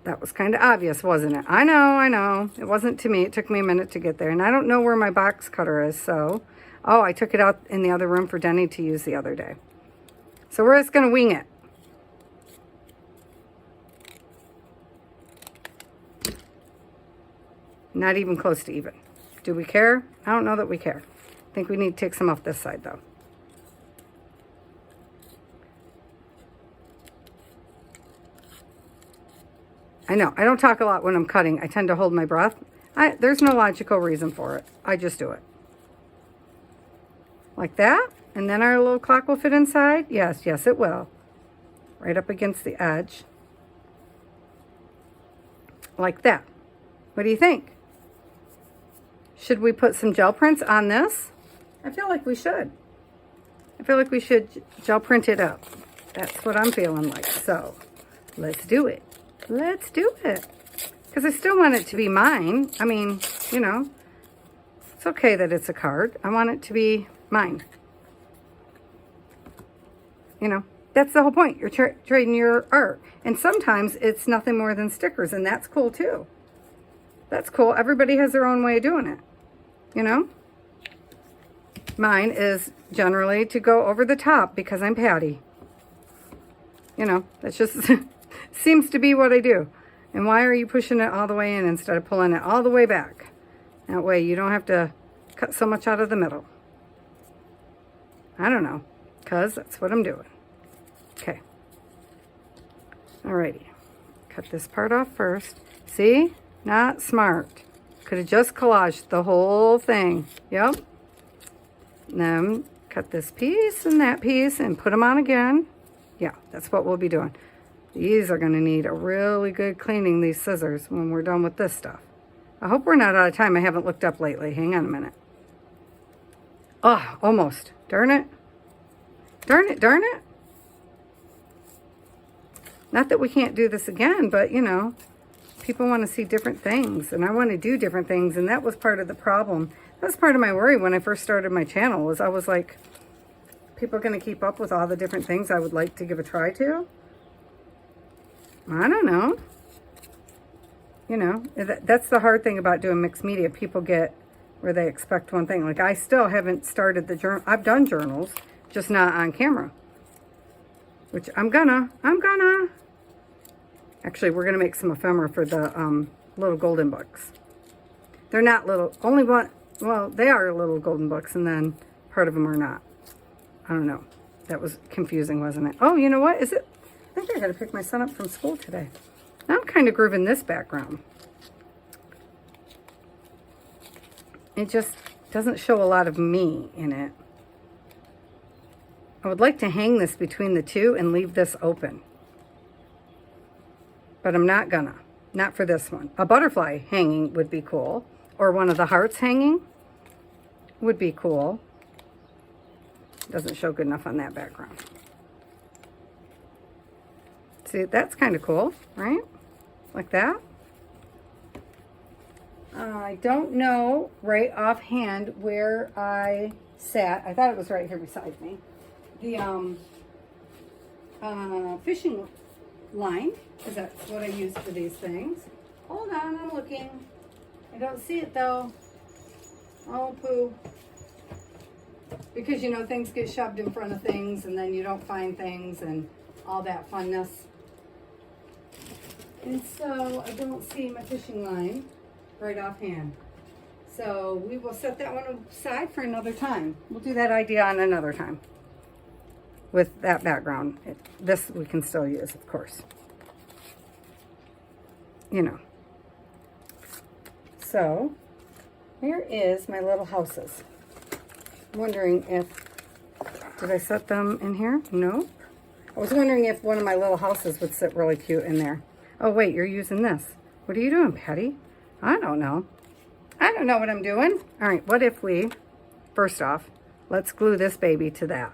That was kind of obvious, wasn't it? I know. It wasn't to me. It took me a minute to get there. And I don't know where my box cutter is, so... Oh, I took it out in the other room for Denny to use the other day. So we're just going to wing it. Not even close to even. Do we care? I don't know that we care. I think we need to take some off this side, though. I know, I don't talk a lot when I'm cutting. I tend to hold my breath. There's no logical reason for it. I just do it. Like that. And then our little clock will fit inside. Yes, it will. Right up against the edge. Like that. What do you think? Should we put some gel prints on this? I feel like we should. I feel like we should gel print it up. That's what I'm feeling like. So, let's do it. Let's do it. Because I still want it to be mine. I mean, you know, it's okay that it's a card. I want it to be mine. You know, that's the whole point. You're trading your art. And sometimes it's nothing more than stickers, and that's cool too. That's cool. Everybody has their own way of doing it. You know? Mine is generally to go over the top because I'm Patty. You know, that's just seems to be what I do. And why are you pushing it all the way in instead of pulling it all the way back? That way you don't have to cut so much out of the middle. I don't know, because that's what I'm doing. Okay. Alrighty. Cut this part off first. See? Not smart. Could have just collaged the whole thing. Yep. Then cut this piece and that piece and put them on again. Yeah, that's what we'll be doing. These are going to need a really good cleaning, these scissors, when we're done with this stuff. I hope we're not out of time. I haven't looked up lately. Hang on a minute. Oh, almost. Darn it. Darn it, darn it. Not that we can't do this again, but, you know, people want to see different things, and I want to do different things, and that was part of the problem. That was part of my worry when I first started my channel, was I was like, people are going to keep up with all the different things I would like to give a try to? I don't know. You know, that's the hard thing about doing mixed media. People get where they expect one thing. Like, I still haven't started the journal. I've done journals, just not on camera. Which I'm gonna. Actually, we're gonna make some ephemera for the little golden books. They're not little, only one, well, they are little golden books, and then part of them are not. I don't know. That was confusing, wasn't it? Oh, you know what? Is it? I think I gotta pick my son up from school today. I'm kind of grooving this background. It just doesn't show a lot of me in it. I would like to hang this between the two and leave this open. But I'm not gonna. Not for this one. A butterfly hanging would be cool. Or one of the hearts hanging would be cool. Doesn't show good enough on that background. See, that's kind of cool, right? Like that. I don't know right offhand where I sat. I thought it was right here beside me. The fishing line, because that's what I use for these things. Hold on, I'm looking. I don't see it though. Oh, poo. Because, you know, things get shoved in front of things and then you don't find things and all that funness. And so I don't see my fishing line right offhand. So we will set that one aside for another time. We'll do that idea on another time. With that background. This we can still use, of course. You know. So, here is my little houses. I'm wondering if, did I set them in here? No. I was wondering if one of my little houses would sit really cute in there. Oh, wait, you're using this. What are you doing, Patty? I don't know. I don't know what I'm doing. All right, what if we, first off, let's glue this baby to that.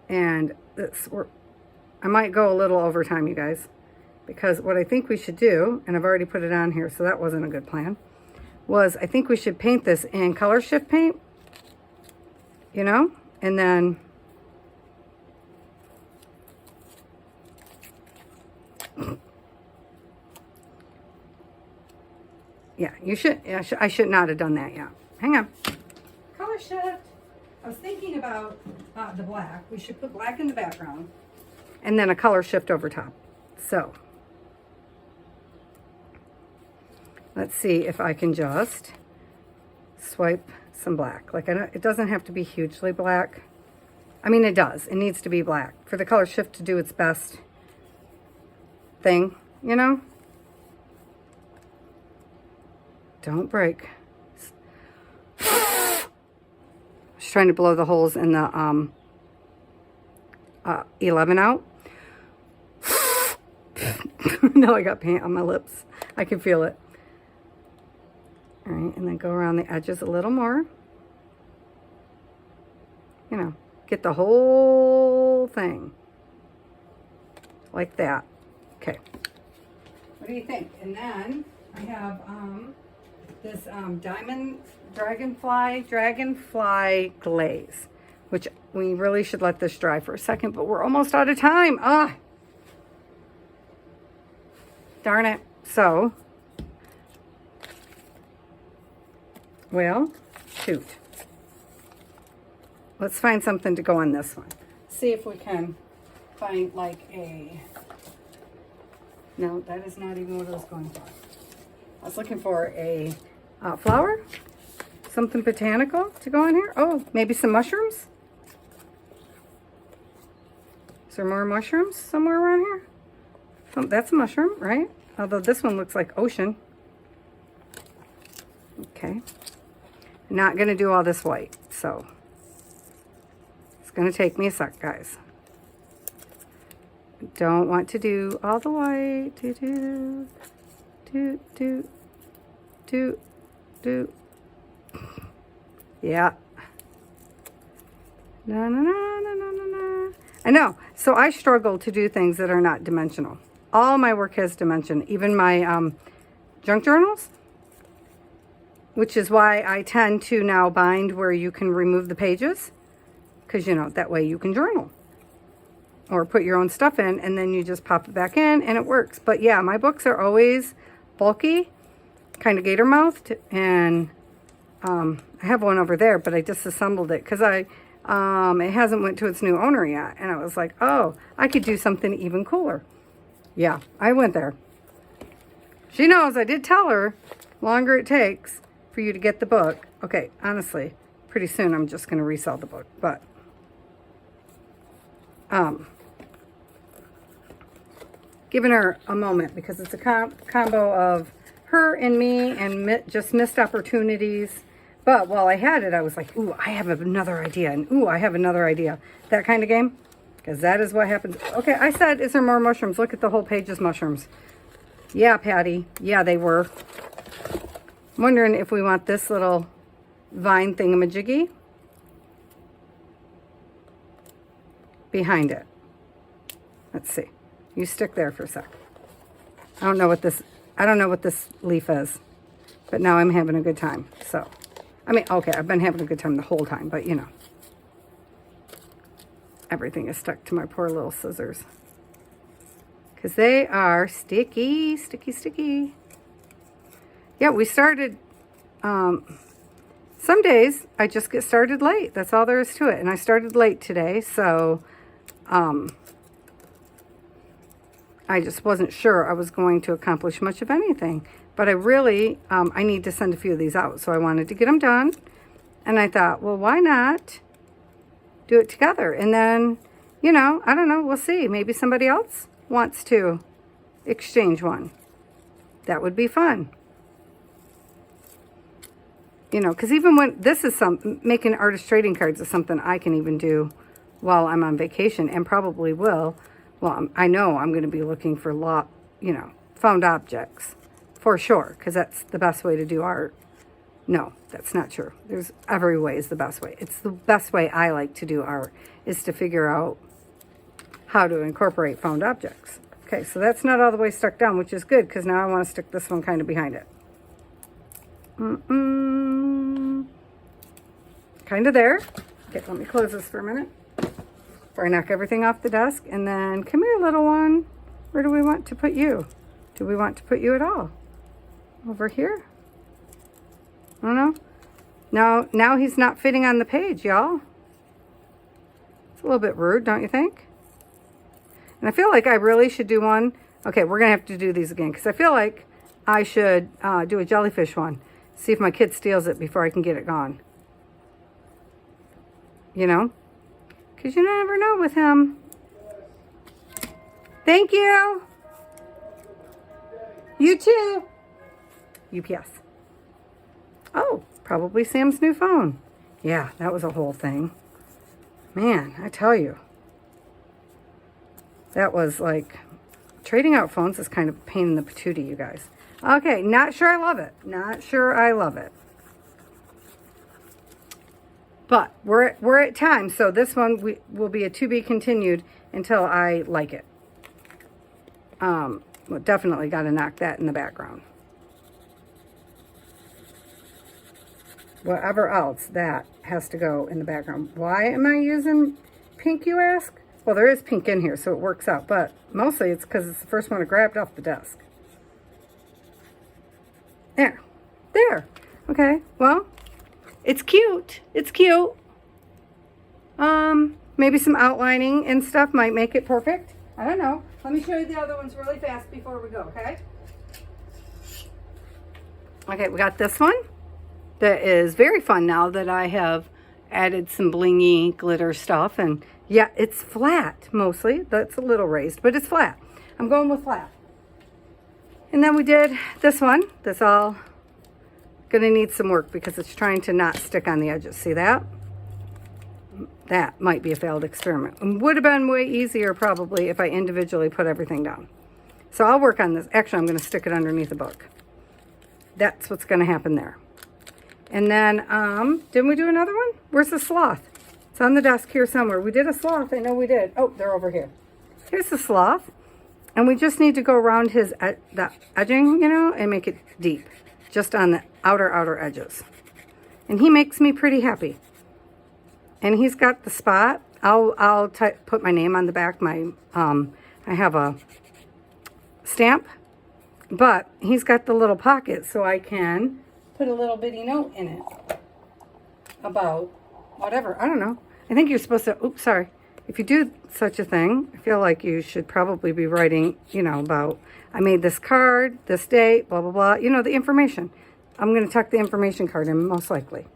And I might go a little over time, you guys, because what I think we should do, and I've already put it on here, so that wasn't a good plan, was I think we should paint this in color shift paint, you know, and then yeah, you should, I should not have done that yet. Hang on. Color shift. I was thinking about the black. We should put black in the background and then a color shift over top. So let's see if I can just swipe some black. Like, it doesn't have to be hugely black. I mean, it does. It needs to be black for the color shift to do its best thing, you know? Don't break. Just trying to blow the holes in the 11 out. Now I got paint on my lips. I can feel it. All right, and then go around the edges a little more. You know, get the whole thing. Like that. Okay. What do you think? And then I have this diamond dragonfly glaze, which we really should let this dry for a second, but we're almost out of time. Ah, darn it. So, well, shoot. Let's find something to go on this one. See if we can find like a, no, that is not even what I was going for. I was looking for a flower, something botanical to go in here. Oh, maybe some mushrooms. Is there more mushrooms somewhere around here? Oh, that's a mushroom, right? Although this one looks like ocean. Okay. Not going to do all this white, so it's going to take me a sec, guys. Don't want to do all the white. Do. Yeah. No. I know. So I struggle to do things that are not dimensional. All my work has dimension, even my junk journals, which is why I tend to now bind where you can remove the pages, because, you know, that way you can journal or put your own stuff in, and then you just pop it back in and it works. But yeah, my books are always bulky, kind of gator mouthed, and I have one over there, but I disassembled it because it hasn't went to its new owner yet, and I was like, oh, I could do something even cooler. Yeah, I went there. She knows I did tell her longer it takes for you to get the book. Okay, honestly, pretty soon I'm just going to resell the book, but giving her a moment because it's a combo of her and me and just missed opportunities. But while I had it, I was like, ooh, I have another idea, and ooh, I have another idea. That kind of game, because that is what happens. Okay, I said, is there more mushrooms? Look at the whole page is mushrooms. Yeah, Patty. Yeah, they were. I'm wondering if we want this little vine thingamajiggy behind it. Let's see. You stick there for a sec. I don't know what this leaf is, but now I'm having a good time. So, I mean, okay, I've been having a good time the whole time, but you know, everything is stuck to my poor little scissors because they are sticky. Yeah, we started, some days I just get started late. That's all there is to it. And I started late today, so I just wasn't sure I was going to accomplish much of anything. But I really, I need to send a few of these out. So I wanted to get them done. And I thought, well, why not do it together? And then, you know, I don't know, we'll see. Maybe somebody else wants to exchange one. That would be fun. You know, because even when this is making artist trading cards is something I can even do while I'm on vacation, and probably will. Well, I know I'm going to be looking for found objects for sure, because that's the best way to do art. No, that's not true. There's every way is the best way. It's the best way I like to do art is to figure out how to incorporate found objects. Okay, so that's not all the way stuck down, which is good because now I want to stick this one kind of behind it. Kind of there. Okay, let me close this for a minute before I knock everything off the desk. And then, come here, little one. Where do we want to put you? Do we want to put you at all? Over here? I don't know. Now he's not fitting on the page, y'all. It's a little bit rude, don't you think? And I feel like I really should do one. Okay, we're going to have to do these again because I feel like I should do a jellyfish one. See if my kid steals it before I can get it gone. You know? Because you never know with him. Thank you. You too. UPS. Oh, probably Sam's new phone. Yeah, that was a whole thing. Man, I tell you. That was like, trading out phones is kind of a pain in the patootie, you guys. Okay, not sure I love it. Not sure I love it. But we're at time, so this one will be a to be continued until I like it. Well, definitely got to knock that in the background. Whatever else, that has to go in the background. Why am I using pink, you ask? Well, there is pink in here, so it works out. But mostly it's because it's the first one I grabbed off the desk. There. There. Okay, well, it's cute. It's cute. Maybe some outlining and stuff might make it perfect. I don't know. Let me show you the other ones really fast before we go, okay? Okay, we got this one that is very fun now that I have added some blingy glitter stuff. And yeah, it's flat mostly. That's a little raised, but it's flat. I'm going with flat. And then we did this one. That's all gonna need some work because it's trying to not stick on the edges. See that? That might be a failed experiment. It would have been way easier probably if I individually put everything down. So I'll work on this. Actually, I'm going to stick it underneath the book. That's what's going to happen there. And then, didn't we do another one? Where's the sloth? It's on the desk here somewhere. We did a sloth. I know we did. Oh, they're over here. Here's the sloth. And we just need to go around his the edging, you know, and make it deep. Just on the outer edges. And he makes me pretty happy. And he's got the spot. I'll put my name on the back. I have a stamp, but he's got the little pocket so I can put a little bitty note in it about whatever. I don't know. I think you're supposed to, oops, sorry. If you do such a thing, I feel like you should probably be writing, you know, about, I made this card, this date, blah, blah, blah. You know, the information. I'm going to tuck the information card in most likely.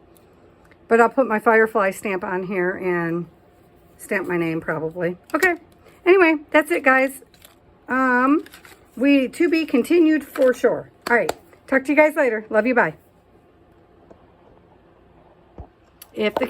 But I'll put my firefly stamp on here and stamp my name probably. Okay. Anyway, that's it, guys. We to be continued for sure. All right. Talk to you guys later. Love you. Bye. If the